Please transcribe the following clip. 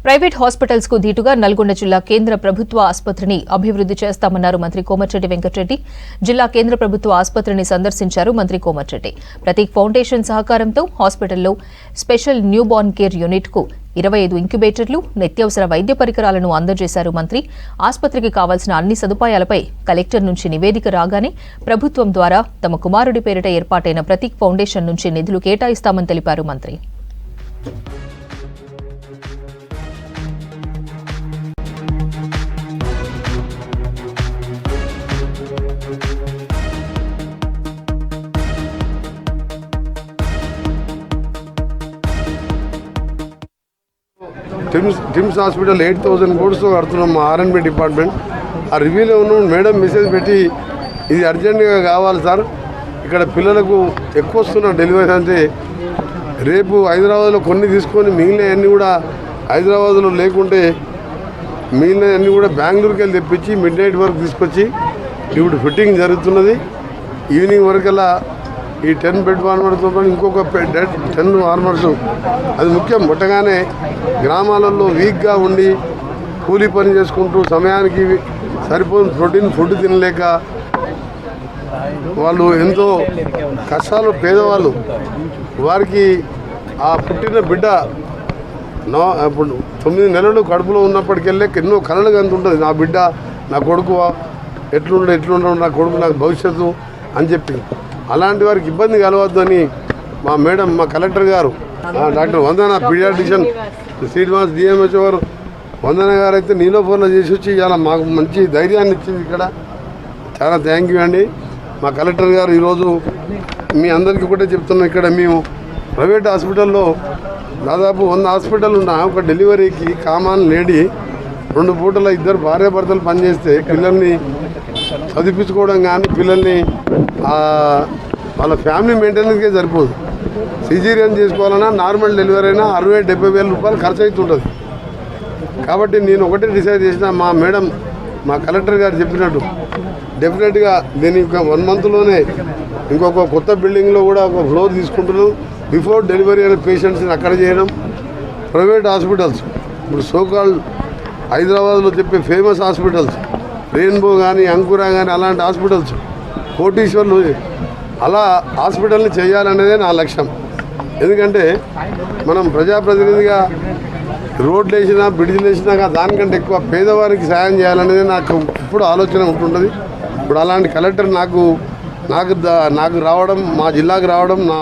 Private hospitals కు ధీటుగా నల్గొండ జిల్లా కేంద్ర ప్రభుత్వ ఆసుపత్రిని అభివృద్ధి చేస్తామన్నారు మంత్రి కోమటిరెడ్డి వెంకటరెడ్డి. జిల్లా కేంద్ర ప్రభుత్వ ఆసుపత్రిని సందర్శించారు మంత్రి కోమటిరెడ్డి. ప్రతీక్ ఫౌండేషన్ సహకారంతో హాస్పిటల్లో special new born care unit కు 25 ఇంక్యుబేటర్లు, నిత్యావసర వైద్య పరికరాలను అందజేశారు మంత్రి. ఆసుపత్రికి కావాల్సిన అన్ని సదుపాయాలపై కలెక్టర్ నుంచి నివేదిక రాగానే ప్రభుత్వం ద్వారా తమ కుమారుడి పేరిట ఏర్పాటైన ప్రతీక్ ఫౌండేషన్ నుంచి నిధులు కేటాయిస్తామని తెలిపారు మంత్రి. టిమ్స్ హాస్పిటల్ 8,000 కోట్స్తో కడుతున్నాం మా R&B డిపార్ట్మెంట్. ఆ రివ్యూలో ఉన్న మేడం మెసేజ్ పెట్టి ఇది అర్జెంటుగా కావాలి సార్, ఇక్కడ పిల్లలకు ఎక్కువ వస్తున్న డెలివరీ అంటే రేపు హైదరాబాద్లో కొన్ని తీసుకొని మిగిలినవన్నీ కూడా హైదరాబాద్లో లేకుంటే మిగిలినవన్నీ కూడా బెంగళూరుకి వెళ్ళి తెప్పించి మిడ్ నైట్ వరకు తీసుకొచ్చి ఇప్పుడు ఫిట్టింగ్ జరుగుతున్నది. ఈవినింగ్ వరకల్లా ఈ 10 బెడ్ వార్మర్స్తో పాటు ఇంకొక 10 వార్మర్స్ అది ముఖ్యం. ముట్టగానే గ్రామాలలో వీక్గా ఉండి కూలీ పని చేసుకుంటూ సమయానికి సరిపోయిన ప్రోటీన్ ఫుడ్ తినలేక వాళ్ళు ఎంతో కష్టాలు పేదవాళ్ళు, వారికి ఆ పుట్టిన బిడ్డ ఇప్పుడు 9 నెలలు కడుపులో ఉన్నప్పటికెళ్ళే ఎన్నో కలలు కంత ఉంటుంది. నా బిడ్డ, నా కొడుకు ఎట్లుండవు, నా కొడుకు నాకు భవిష్యత్తు అని చెప్పి అలాంటి వారికి ఇబ్బంది కలవద్దు అని మా మేడం, మా కలెక్టర్ గారు, డాక్టర్ వందన పీడియాట్రిషియన్ శ్రీనివాస్ DMHO గారు, వందన గారు అయితే నీలోఫోన్లో చేసి వచ్చి ఇలా మాకు మంచి ధైర్యాన్ని ఇచ్చింది. ఇక్కడ చాలా థ్యాంక్ యూ అండి. మా కలెక్టర్ గారు ఈరోజు మీ అందరికీ కూడా చెప్తున్నాం, ఇక్కడ మేము ప్రైవేట్ హాస్పిటల్లో దాదాపు 100 హాస్పిటల్ ఉన్న ఒక డెలివరీకి కామన్ లేడీ 2 పూటల 2 భార్యాభర్తలు పనిచేస్తే పిల్లల్ని చదివించుకోవడం కానీ పిల్లల్ని వాళ్ళ ఫ్యామిలీ మెయింటెనెన్స్కే సరిపోదు. సిజేరియన్ చేసుకోవాలన్నా నార్మల్ డెలివరీ అయినా 60-70 వేల రూపాయలు ఖర్చు అవుతుంటుంది. కాబట్టి నేను ఒకటే డిసైడ్ చేసిన, మా మేడం, మా కలెక్టర్ గారు చెప్పినట్టు డెఫినెట్గా దీని 1 మంత్లోనే ఇంకొక కొత్త బిల్డింగ్లో కూడా ఒక ఫ్లోర్ తీసుకుంటున్నాం. బిఫోర్ డెలివరీ అయిన పేషెంట్స్ని అక్కడ చేయడం. ప్రైవేట్ హాస్పిటల్స్ ఇప్పుడు సోకాల్ హైదరాబాద్లో చెప్పే ఫేమస్ హాస్పిటల్స్ రెయిన్బో కానీ అంకురా కానీ అలాంటి హాస్పిటల్స్ కోటీశ్వర్లు అలా హాస్పిటల్ని చేయాలనేదే నా లక్ష్యం. ఎందుకంటే మనం ప్రజాప్రతినిధిగా రోడ్లు వేసినా బ్రిడ్జ్లు వేసినా దానికంటే ఎక్కువ పేదవారికి సాయం చేయాలనేది నాకు ఇప్పుడు ఆలోచన ఉంటుంటుంది. ఇప్పుడు అలాంటి కలెక్టర్ నాకు రావడం, మా జిల్లాకు రావడం నా